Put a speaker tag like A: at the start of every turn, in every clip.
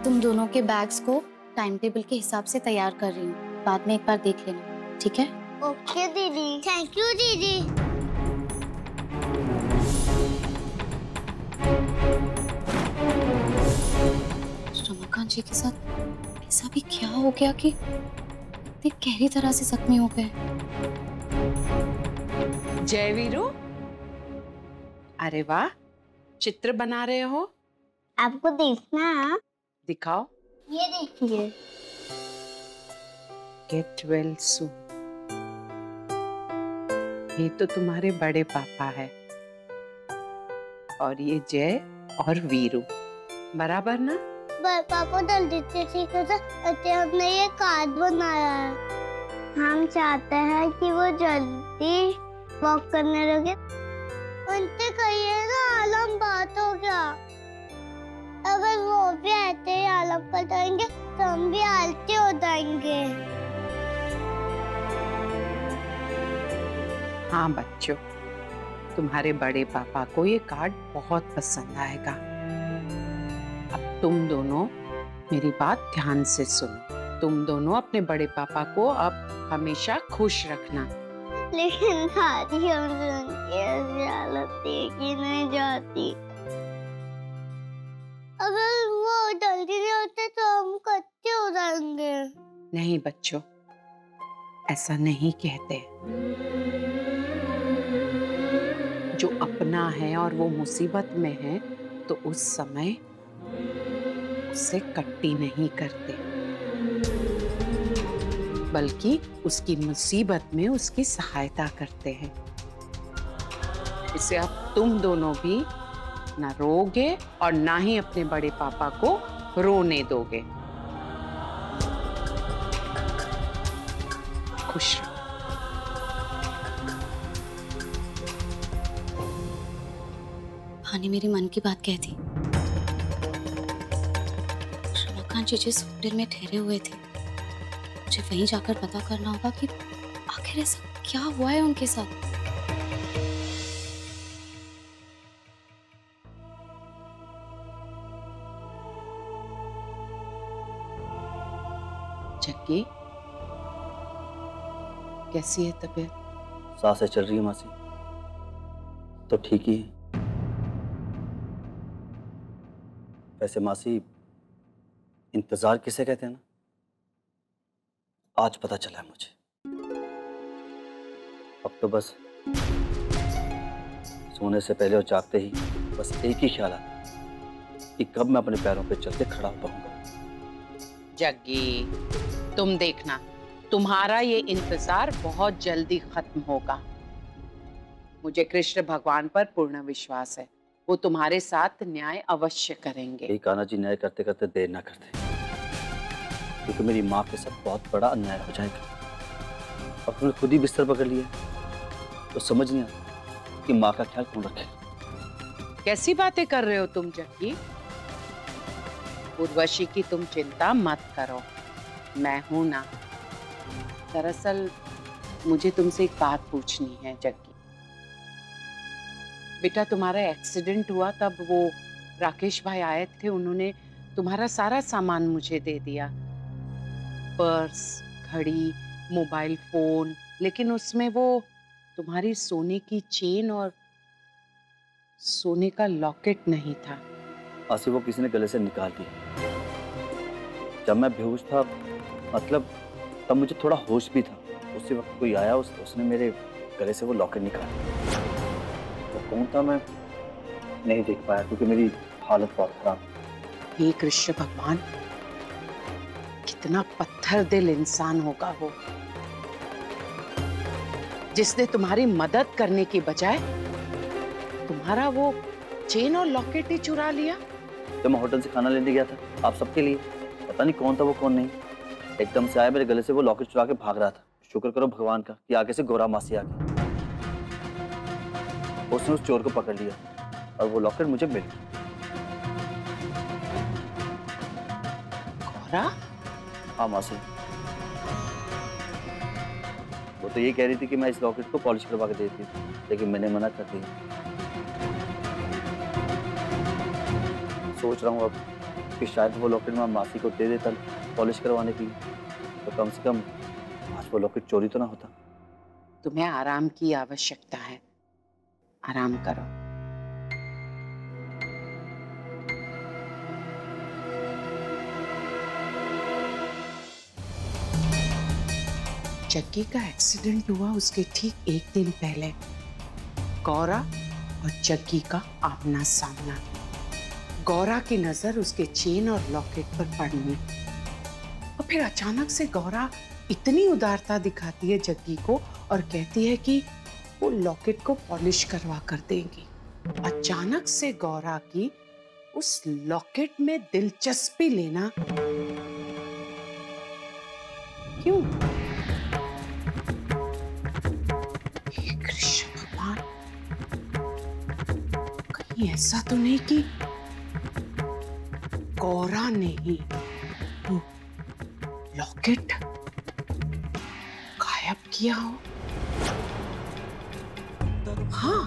A: तुम दोनों के बैग्स को टाइम टेबल के हिसाब से तैयार कर रही हूँ, बाद में एक बार देख लेना, ठीक है?
B: ओके दीदी। थैंक यू दीदी।
A: रमाकांत जी के साथ ऐसा भी क्या हो गया कि इतनी गहरी तरह से जख्मी हो गए?
C: जय वीरू, अरे वाह, चित्र बना रहे हो?
B: आपको देखना है?
C: दिखाओ।
B: ये देखिए।
C: Get well soon. ये तो तुम्हारे बड़े पापा है और ये जय और वीरू, बराबर ना?
B: पापा जल्दी से सीखो तो हमने ये कार्ड बनाया है। हम चाहते हैं कि वो जल्दी वॉक करने लगे। उनसे कहिए ना आलम बात हो गया। अगर वो भी ऐसे ही आलम कर जाएंगे तो हम भी आलसी हो जाएंगे।
C: हाँ बच्चों, तुम्हारे बड़े पापा को ये कार्ड बहुत पसंद आएगा। अब तुम दोनों मेरी बात ध्यान से सुनो। तुम दोनों अपने बड़े पापा को अब हमेशा खुश रखना।
B: लेकिन दादी हमसे उनकी ऐसी हालत देखी नहीं जाती। अगर वो जल्दी नहीं होते तो हम कच्चे हो जाएंगे।
C: नहीं बच्चों, ऐसा नहीं कहते। जो अपना है और वो मुसीबत में है तो उस समय उससे कट्टी नहीं करते, बल्कि उसकी मुसीबत में उसकी सहायता करते हैं। इसे अब तुम दोनों भी ना रोगे और ना ही अपने बड़े पापा को रोने दोगे। खुश रहो।
A: भानी मेरी मन की बात कहती। रमाकांत जी जिस होटल में ठहरे हुए थे, मुझे वहीं जाकर पता करना होगा कि आखिर ऐसा क्या हुआ है उनके साथ।
C: जग्गी, कैसी है तबीयत?
D: सांसें चल रही है मासी, तो ठीक ही है। वैसे मासी, इंतजार किसे कहते हैं ना, आज पता चला है मुझे। अब तो बस सोने से पहले और जागते ही बस एक ही ख्याल आता है कि कब मैं अपने पैरों पे चल के खड़ा हो पाऊंगा।
C: जग्गी, तुम देखना, तुम्हारा ये इंतजार बहुत जल्दी खत्म होगा। मुझे कृष्ण भगवान पर पूर्ण विश्वास है, वो तुम्हारे साथ न्याय अवश्य करेंगे।
D: यही कान्हा जी, न्याय करते करते देर ना करते, क्योंकि मेरी माँ के साथ बहुत बड़ा अन्याय हो जाएगा। अब तुमने खुद ही बिस्तर पकड़ लिया तो समझ नहीं आता कि माँ का ख्याल कौन रखे।
C: कैसी बातें कर रहे हो तुम जग्गी? उर्वशी की तुम चिंता मत करो, मैं हूं ना। दरअसल मुझे तुमसे एक बात पूछनी है जग्गी। बेटा, तुम्हारा एक्सीडेंट हुआ तब वो राकेश भाई आए थे, उन्होंने तुम्हारा सारा सामान मुझे दे दिया, पर्स, घड़ी, मोबाइल फोन, लेकिन उसमें वो तुम्हारी सोने की चेन और सोने का लॉकेट नहीं था।
D: आसिफ, वो किसी ने गले से निकाल दिया। जब मैं बेहोश था, मतलब तब मुझे थोड़ा होश भी था। उसी वक्त कोई आया, उसने मेरे गले से वो लॉकेट निकाला। वो कौन था मैं नहीं देख पाया, क्योंकि मेरी हालत बहुत खराब।
C: हे कृष्ण भगवान, कितना पत्थर दिल इंसान होगा वो, जिसने तुम्हारी मदद करने की बजाय तुम्हारा वो चेन और लॉकेट ही चुरा लिया।
D: जब मैं होटल से खाना लेने गया था आप सबके लिए, पता नहीं कौन था वो कौन नहीं, एकदम से आया, मेरे गले से वो लॉकेट चुरा के भाग रहा था। शुक्र करो भगवान का कि आगे से गौरा मासी आ गई। उसने उस चोर को पकड़ लिया और वो लॉकेट मुझे मिल गया।
C: गौरा?
D: हाँ मासी, वो तो ये कह रही थी कि मैं इस लॉकेट को पॉलिश करवा के देती हूँ, लेकिन मैंने मना कर दिया। सोच रहा हूँ अब कि शायद वो लॉकेट मैं मासी को दे देता पॉलिश करवाने के लिए, तो कम से कम आज वो लॉकेट चोरी तो ना होता।
C: तुम्हें आराम की आवश्यकता है, आराम करो। जग्गी का एक्सीडेंट हुआ उसके ठीक एक दिन पहले गौरा और जग्गी का आमना सामना। गौरा की नजर उसके चेन और लॉकेट पर पड़नी और फिर अचानक से गौरा इतनी उदारता दिखाती है जग्गी को और कहती है कि वो लॉकेट को पॉलिश करवा कर देगी। अचानक से गौरा की उस लॉकेट में दिलचस्पी लेना क्यों? हे कृष्ण भगवान, कहीं ऐसा तो नहीं कि गौरा ने ही वो लॉकेट गायब किया हो? हाँ,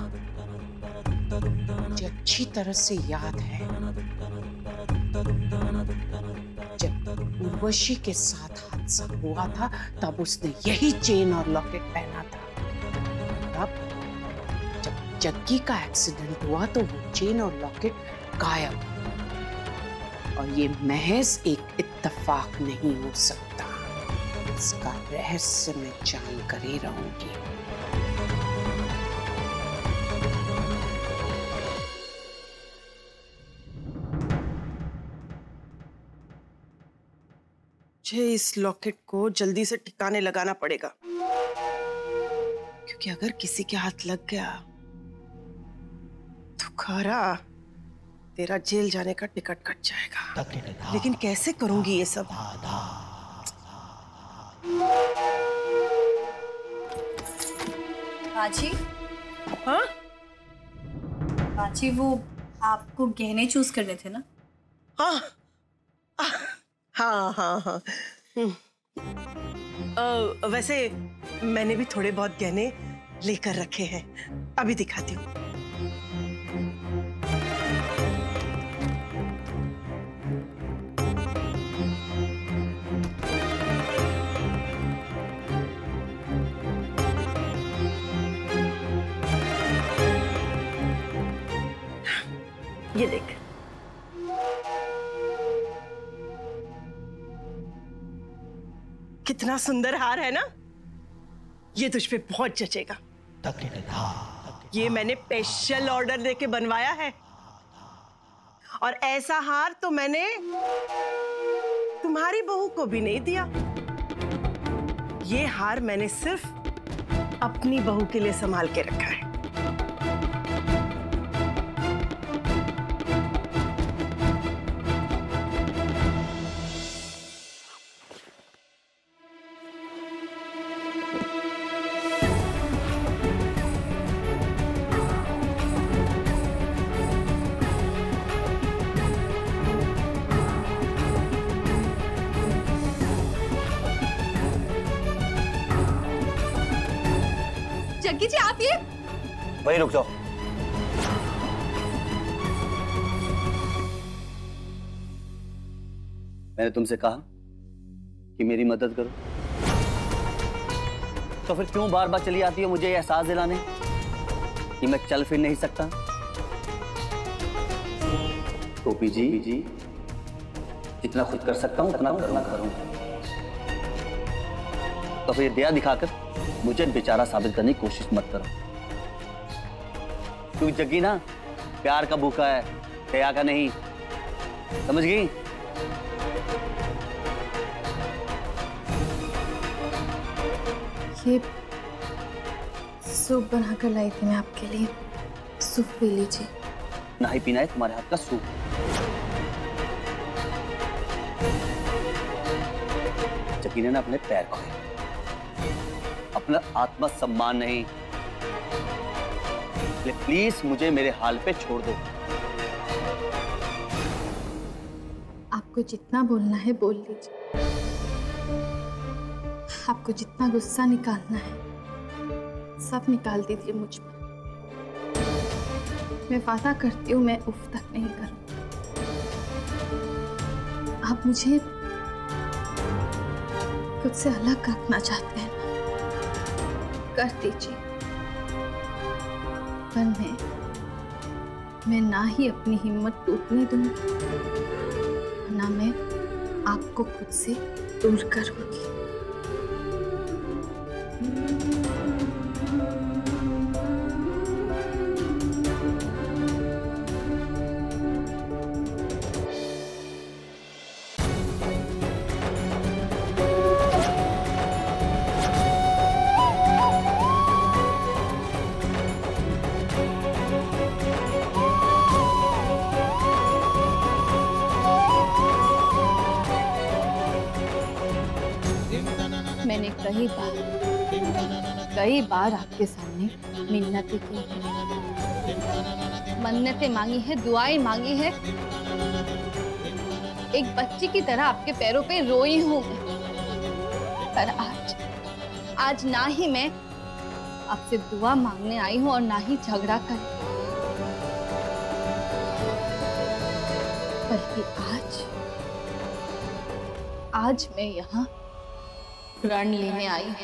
C: मुझे अच्छी तरह से याद है जब उर्वशी के साथ हादसा हुआ था तब उसने यही चेन और लॉकेट पहना था। तब जब जग्गी का एक्सीडेंट हुआ तो वो चेन और लॉकेट गायब, और ये महज एक इत्तेफाक नहीं हो सकता। इसका रहस्य मैं जानकर ही रहूंगी।
E: मुझे इस लॉकेट को जल्दी से ठिकाने लगाना पड़ेगा, क्योंकि अगर किसी के हाथ लग गया तो गौरा तेरा जेल जाने का टिकट कट जाएगा। लेकिन कैसे करूंगी ये सब?
F: बाजी,
E: हाँ
F: बाजी, वो आपको गहने चूज करने थे ना?
E: हाँ हाँ हाँ हाँ। वैसे मैंने भी थोड़े बहुत गहने लेकर रखे हैं, अभी दिखाती हूँ। ये देख, कितना सुंदर हार है ना? ये तुझ पे बहुत जचेगा। ये मैंने स्पेशल ऑर्डर देके बनवाया है, और ऐसा हार तो मैंने तुम्हारी बहू को भी नहीं दिया। ये हार मैंने सिर्फ अपनी बहू के लिए संभाल के रखा है।
F: जग्गी जी, आप ये
D: वही रुक जाओ। मैंने तुमसे कहा कि मेरी मदद करो, तो फिर क्यों बार बार चली आती हो मुझे एहसास दिलाने कि मैं चल फिर नहीं सकता? टोपी जी, जितना खुद कर सकता हूं उतना करना करूंगा। तो फिर दया दिखाकर मुझे बेचारा साबित करने की कोशिश मत करो, क्योंकि जग्गी ना प्यार का भूखा है, दया का नहीं। समझ गई?
F: ये सूप बनाकर लाई थी मैं आपके लिए, सूप पी लीजिए।
D: ना ही पीना है तुम्हारे हाथ का सूप। जग्गी ने ना अपने पैर खोए, अपना आत्मसम्मान नहीं। प्लीज मुझे मेरे हाल पे छोड़ दो।
F: आपको जितना बोलना है बोल लीजिए, आपको जितना गुस्सा निकालना है सब निकाल दीजिए मुझ पर। मैं वादा करती हूँ मैं उफ तक नहीं करूँगी। आप मुझे खुद से अलग रखना चाहते हैं, कर दीजिए। पर मैं ना ही अपनी हिम्मत टूटने दूंगी, ना मैं आपको खुद से दूर करूंगी। मैंने कई बार आपके सामने मिन्नतें की हैं, मन्नतें मांगी है, दुआएं मांगी है, एक बच्ची की तरह आपके पैरों पे रोई हूं मैं। पर आज ना ही मैं आपसे दुआ मांगने आई हूं और ना ही झगड़ा कर, बल्कि आज मैं यहाँ प्रण लेने आई हूं।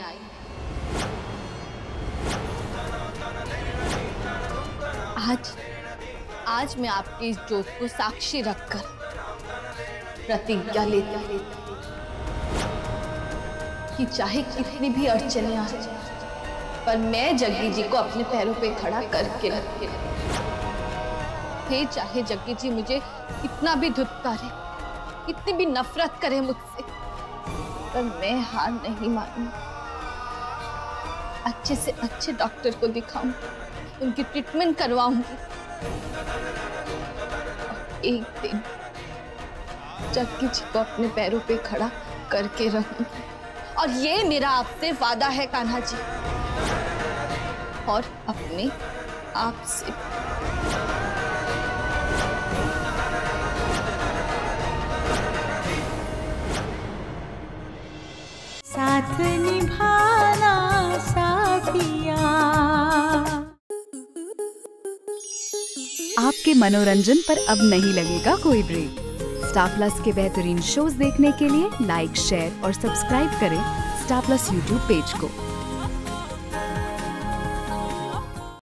F: आज मैं आपकी इस जोत को साक्षी रखकर प्रतिज्ञा लेती कि चाहे कितनी भी अड़चनें आ जाए, पर मैं जग्गी जी को अपने पैरों पे खड़ा करके रखे। फिर चाहे जग्गी जी मुझे कितना भी धुतकारे, कितनी भी नफरत करे मुझसे, पर मैं हार नहीं मानूंगी। अच्छे से अच्छे डॉक्टर को दिखाऊंगी, उनकी ट्रीटमेंट करवाऊंगी। एक दिन जग्गी जी को अपने पैरों पे खड़ा करके रहूंगी, और ये मेरा आपसे वादा है कान्हा जी, और अपने आप से।
G: साथ निभाना साथिया।
H: आपके मनोरंजन पर अब नहीं लगेगा कोई ब्रेक। स्टार प्लस के बेहतरीन शोज देखने के लिए लाइक, शेयर और सब्सक्राइब करें स्टार प्लस यूट्यूब पेज को।